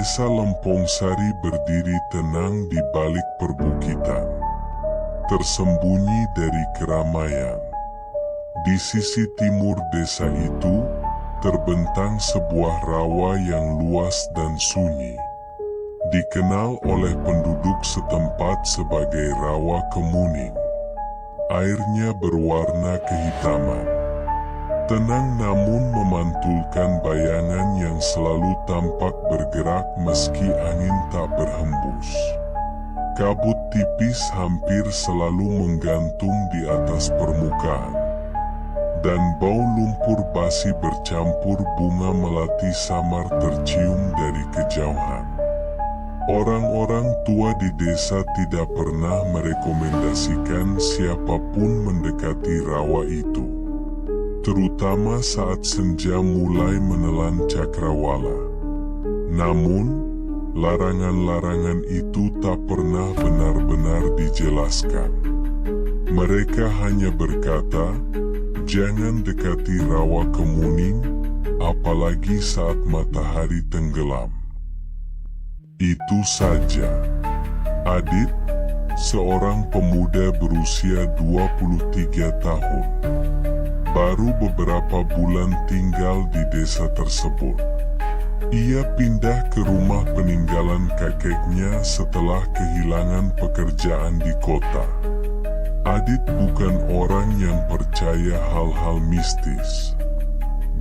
Desa Lempong Sari berdiri tenang di balik perbukitan, tersembunyi dari keramaian. Di sisi timur desa itu, terbentang sebuah rawa yang luas dan sunyi. Dikenal oleh penduduk setempat sebagai Rawa Kemuning. Airnya berwarna kehitaman. Tenang namun memantulkan bayangan yang selalu tampak bergerak meski angin tak berhembus. Kabut tipis hampir selalu menggantung di atas permukaan. Dan bau lumpur basi bercampur bunga melati samar tercium dari kejauhan. Orang-orang tua di desa tidak pernah merekomendasikan siapapun mendekati rawa itu, terutama saat senja mulai menelan cakrawala. Namun, larangan-larangan itu tak pernah benar-benar dijelaskan. Mereka hanya berkata, jangan dekati Rawa Kemuning, apalagi saat matahari tenggelam. Itu saja. Adit, seorang pemuda berusia 23 tahun, baru beberapa bulan tinggal di desa tersebut. Ia pindah ke rumah peninggalan kakeknya setelah kehilangan pekerjaan di kota. Adit bukan orang yang percaya hal-hal mistis.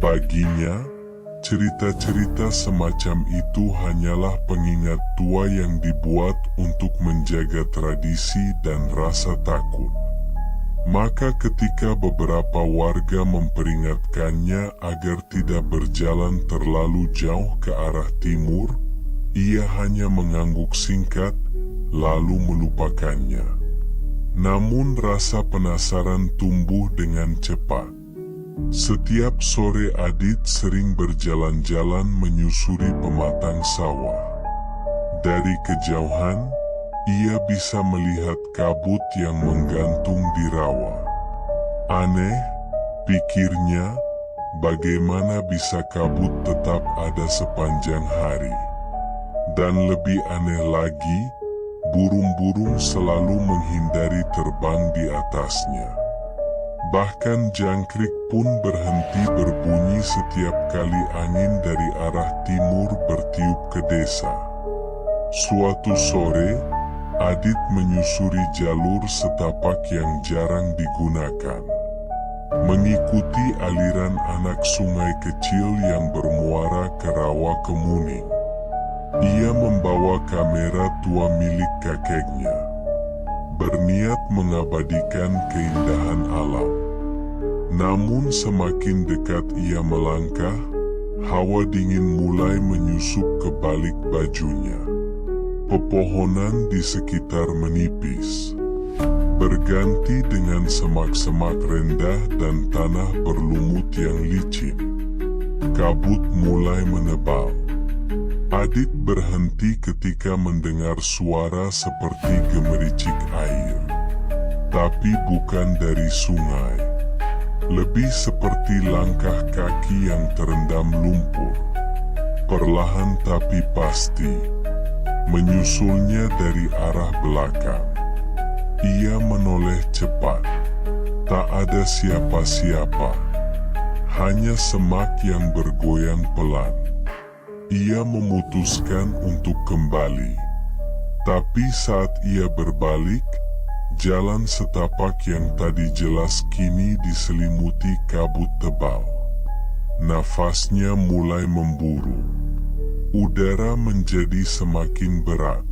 Baginya, cerita-cerita semacam itu hanyalah pengingat tua yang dibuat untuk menjaga tradisi dan rasa takut. Maka ketika beberapa warga memperingatkannya agar tidak berjalan terlalu jauh ke arah timur, ia hanya mengangguk singkat, lalu melupakannya. Namun rasa penasaran tumbuh dengan cepat. Setiap sore Adit sering berjalan-jalan menyusuri pematang sawah. Dari kejauhan, ia bisa melihat kabut yang menggantung di rawa. Aneh, pikirnya, bagaimana bisa kabut tetap ada sepanjang hari. Dan lebih aneh lagi, burung-burung selalu menghindari terbang di atasnya. Bahkan jangkrik pun berhenti berbunyi setiap kali angin dari arah timur bertiup ke desa. Suatu sore, Adit menyusuri jalur setapak yang jarang digunakan. Mengikuti aliran anak sungai kecil yang bermuara ke Rawa Kemuning. Ia membawa kamera tua milik kakeknya, berniat mengabadikan keindahan alam. Namun semakin dekat ia melangkah, hawa dingin mulai menyusup ke balik bajunya. Pepohonan di sekitar menipis, berganti dengan semak-semak rendah dan tanah berlumut yang licin. Kabut mulai menebal. Adit berhenti ketika mendengar suara seperti gemericik air. Tapi bukan dari sungai. Lebih seperti langkah kaki yang terendam lumpur. Perlahan tapi pasti. Menyusulnya dari arah belakang. Ia menoleh cepat. Tak ada siapa-siapa. Hanya semak yang bergoyang pelan. Ia memutuskan untuk kembali. Tapi saat ia berbalik, jalan setapak yang tadi jelas kini diselimuti kabut tebal. Nafasnya mulai memburu. Udara menjadi semakin berat.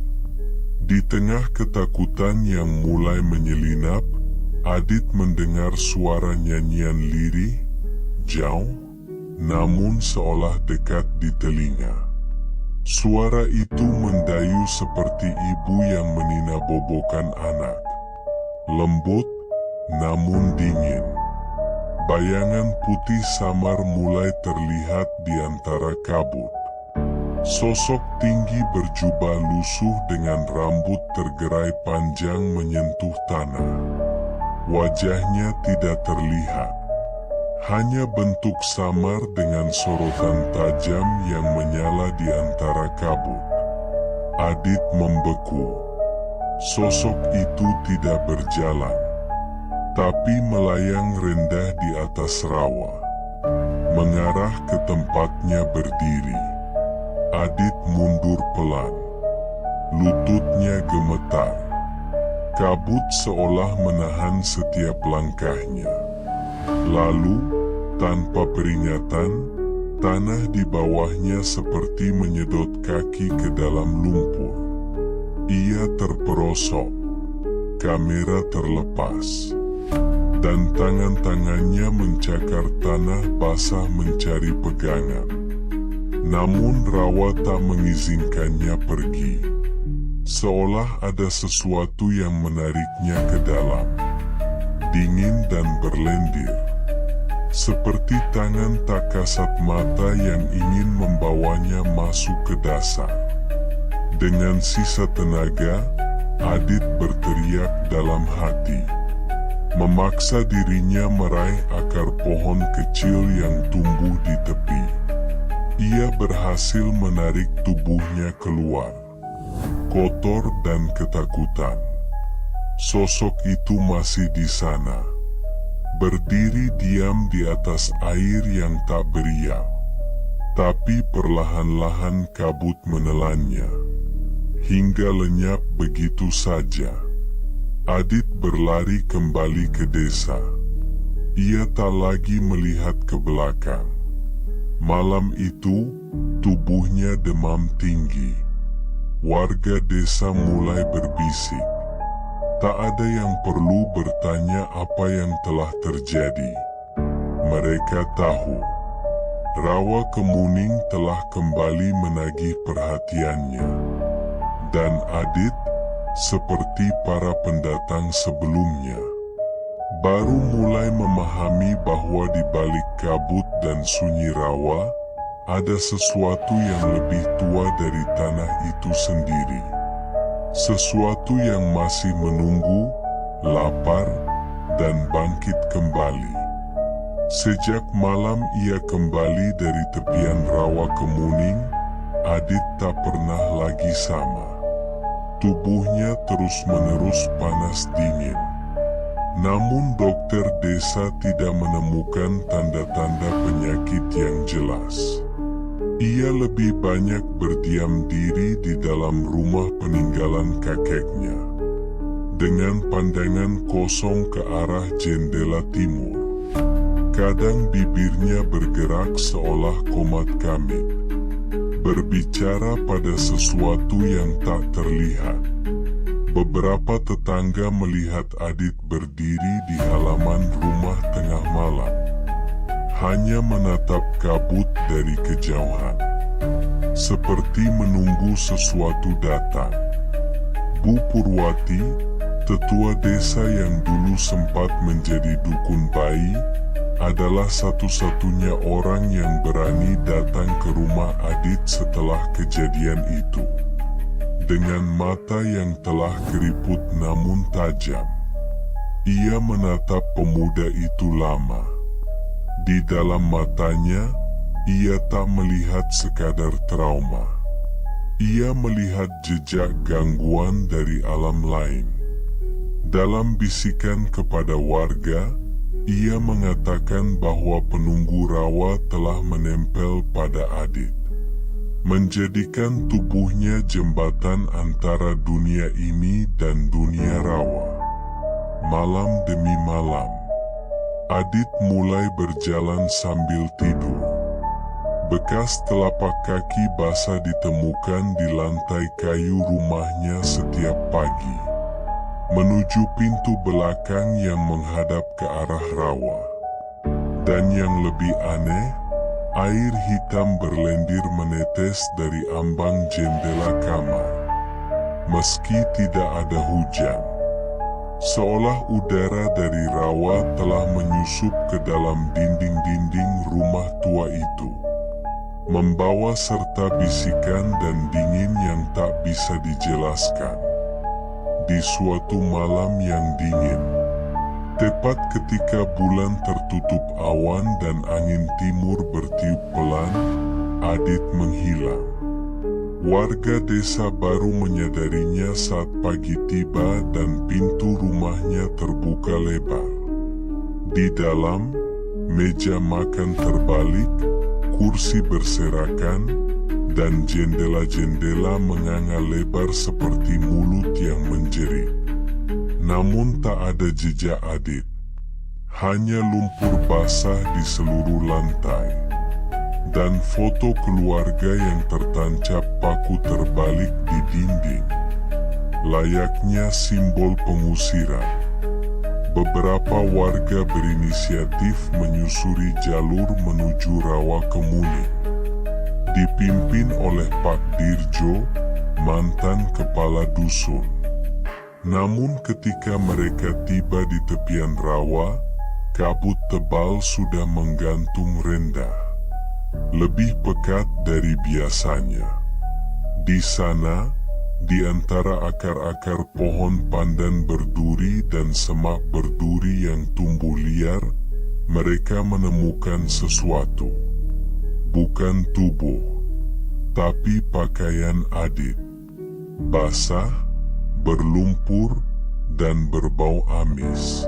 Di tengah ketakutan yang mulai menyelinap, Adit mendengar suara nyanyian lirih, jauh, namun seolah dekat di telinga. Suara itu mendayu seperti ibu yang meninabobokan anak. Lembut, namun dingin. Bayangan putih samar mulai terlihat di antara kabut. Sosok tinggi berjubah lusuh dengan rambut tergerai panjang menyentuh tanah. Wajahnya tidak terlihat. Hanya bentuk samar dengan sorotan tajam yang menyala di antara kabut. Adit membeku. Sosok itu tidak berjalan, tapi melayang rendah di atas rawa, mengarah ke tempatnya berdiri. Adit mundur pelan. Lututnya gemetar. Kabut seolah menahan setiap langkahnya. Lalu, tanpa peringatan, tanah di bawahnya seperti menyedot kaki ke dalam lumpur. Ia terperosok. Kamera terlepas. Dan tangan-tangannya mencakar tanah basah mencari pegangan. Namun rawa tak mengizinkannya pergi. Seolah ada sesuatu yang menariknya ke dalam. Dingin dan berlendir. Seperti tangan tak kasat mata yang ingin membawanya masuk ke dasar. Dengan sisa tenaga, Adit berteriak dalam hati. Memaksa dirinya meraih akar pohon kecil yang tumbuh di tepi. Ia berhasil menarik tubuhnya keluar, kotor dan ketakutan. Sosok itu masih di sana, berdiri diam di atas air yang tak beriak. Tapi perlahan-lahan kabut menelannya, hingga lenyap begitu saja. Adit berlari kembali ke desa. Ia tak lagi melihat ke belakang. Malam itu, tubuhnya demam tinggi. Warga desa mulai berbisik. Tak ada yang perlu bertanya apa yang telah terjadi. Mereka tahu, rawa kemuning telah kembali menagih perhatiannya. Dan Adit, seperti para pendatang sebelumnya, baru mulai memahami bahwa di balik kabut dan sunyi rawa, ada sesuatu yang lebih tua dari tanah itu sendiri. Sesuatu yang masih menunggu, lapar, dan bangkit kembali. Sejak malam ia kembali dari tepian rawa kemuning, Adit tak pernah lagi sama. Tubuhnya terus-menerus panas dingin. Namun dokter desa tidak menemukan tanda-tanda penyakit yang jelas. Ia lebih banyak berdiam diri di dalam rumah peninggalan kakeknya, dengan pandangan kosong ke arah jendela timur. Kadang bibirnya bergerak seolah komat kamit, berbicara pada sesuatu yang tak terlihat. Beberapa tetangga melihat Adit berdiri di halaman rumah tengah malam, hanya menatap kabut dari kejauhan, seperti menunggu sesuatu datang. Bu Purwati, tetua desa yang dulu sempat menjadi dukun bayi, adalah satu-satunya orang yang berani datang ke rumah Adit setelah kejadian itu. Dengan mata yang telah keriput namun tajam, ia menatap pemuda itu lama. Di dalam matanya, ia tak melihat sekadar trauma. Ia melihat jejak gangguan dari alam lain. Dalam bisikan kepada warga, ia mengatakan bahwa penunggu rawa telah menempel pada Adit, menjadikan tubuhnya jembatan antara dunia ini dan dunia rawa. Malam demi malam, Adit mulai berjalan sambil tidur. Bekas telapak kaki basah ditemukan di lantai kayu rumahnya setiap pagi, menuju pintu belakang yang menghadap ke arah rawa. Dan yang lebih aneh, air hitam berlendir menetes dari ambang jendela kamar. Meski tidak ada hujan, seolah udara dari rawa telah menyusup ke dalam dinding-dinding rumah tua itu, membawa serta bisikan dan dingin yang tak bisa dijelaskan. Di suatu malam yang dingin, Tepat ketika bulan tertutup awan dan angin timur bertiup pelan, Adit menghilang. Warga desa baru menyadarinya saat pagi tiba dan pintu rumahnya terbuka lebar. Di dalam, meja makan terbalik, kursi berserakan, dan jendela-jendela menganga lebar seperti mulut yang menjerit. Namun tak ada jejak Adit. Hanya lumpur basah di seluruh lantai. Dan foto keluarga yang tertancap paku terbalik di dinding. Layaknya simbol pengusiran. Beberapa warga berinisiatif menyusuri jalur menuju Rawa Kemuning. Dipimpin oleh Pak Dirjo, mantan kepala dusun. Namun ketika mereka tiba di tepian rawa, kabut tebal sudah menggantung rendah. Lebih pekat dari biasanya. Di sana, di antara akar-akar pohon pandan berduri dan semak berduri yang tumbuh liar, mereka menemukan sesuatu. Bukan tubuh, tapi pakaian Adit. Basah, berlumpur, dan berbau amis.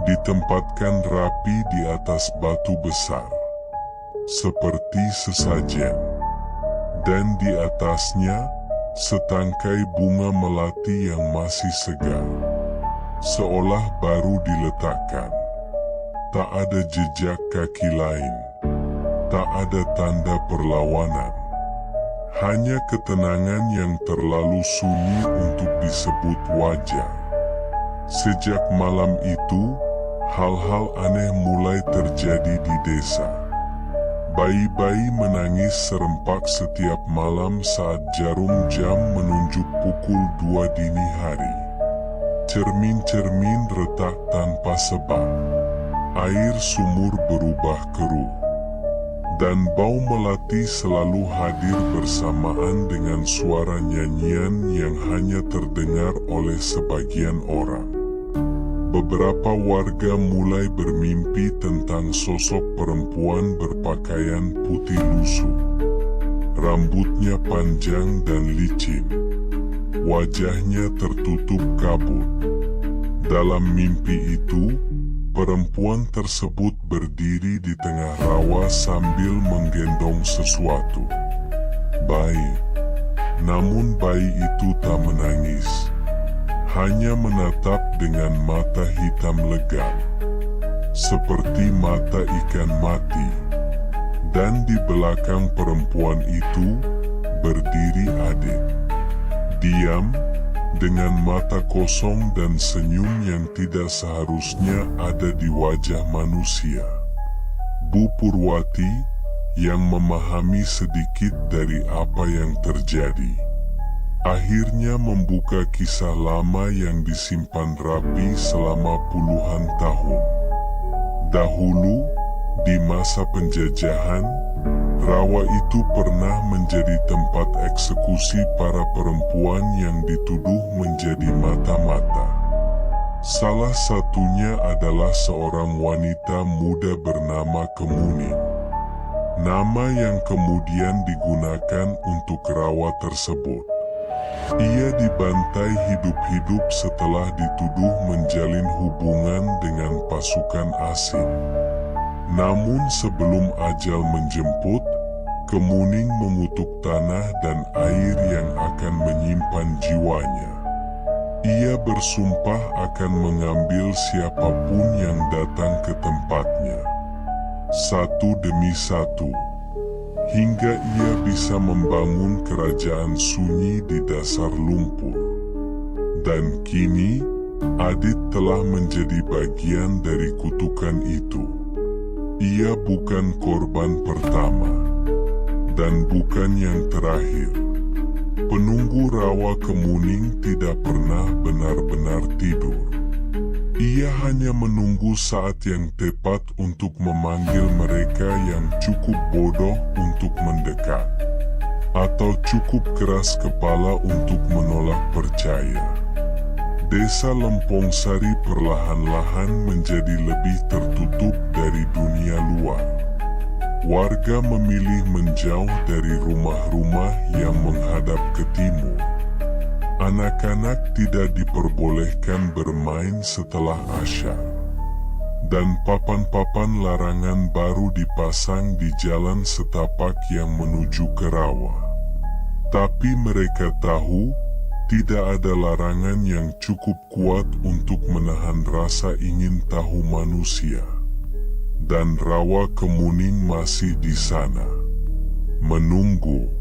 Ditempatkan rapi di atas batu besar. Seperti sesajen, dan di atasnya setangkai bunga melati yang masih segar, seolah baru diletakkan. Tak ada jejak kaki lain, tak ada tanda perlawanan, hanya ketenangan yang terlalu sunyi untuk disebut wajar. Sejak malam itu, hal-hal aneh mulai terjadi di desa. Bayi-bayi menangis serempak setiap malam saat jarum jam menunjuk pukul 2 dini hari. Cermin-cermin retak tanpa sebab. Air sumur berubah keruh. Dan bau melati selalu hadir bersamaan dengan suara nyanyian yang hanya terdengar oleh sebagian orang. Beberapa warga mulai bermimpi tentang sosok perempuan berpakaian putih lusuh. Rambutnya panjang dan licin. Wajahnya tertutup kabut. Dalam mimpi itu, perempuan tersebut berdiri di tengah rawa sambil menggendong sesuatu. Bayi. Namun bayi itu tak menangis. Hanya menatap dengan mata hitam legam, seperti mata ikan mati. Dan di belakang perempuan itu, berdiri Adit. Diam, dengan mata kosong dan senyum yang tidak seharusnya ada di wajah manusia. Bu Purwati, yang memahami sedikit dari apa yang terjadi, akhirnya membuka kisah lama yang disimpan rapi selama puluhan tahun. Dahulu, di masa penjajahan, rawa itu pernah menjadi tempat eksekusi para perempuan yang dituduh menjadi mata-mata. Salah satunya adalah seorang wanita muda bernama Kemuning. Nama yang kemudian digunakan untuk rawa tersebut. Ia dibantai hidup-hidup setelah dituduh menjalin hubungan dengan pasukan asing. Namun sebelum ajal menjemput, Kemuning mengutuk tanah dan air yang akan menyimpan jiwanya. Ia bersumpah akan mengambil siapapun yang datang ke tempatnya, satu demi satu, hingga ia bisa membangun kerajaan sunyi di dasar lumpur. Dan kini, Adit telah menjadi bagian dari kutukan itu. Ia bukan korban pertama, dan bukan yang terakhir. Penunggu rawa Kemuning tidak pernah benar-benar tidur. Ia hanya menunggu saat yang tepat untuk memanggil mereka yang cukup bodoh untuk mendekat, atau cukup keras kepala untuk menolak percaya. Desa Lempong Sari perlahan-lahan menjadi lebih tertutup dari dunia luar. Warga memilih menjauh dari rumah-rumah yang menghadap ke timur. Anak-anak tidak diperbolehkan bermain setelah Asyar. Dan papan-papan larangan baru dipasang di jalan setapak yang menuju ke rawa. Tapi mereka tahu, tidak ada larangan yang cukup kuat untuk menahan rasa ingin tahu manusia. Dan rawa kemuning masih di sana, menunggu.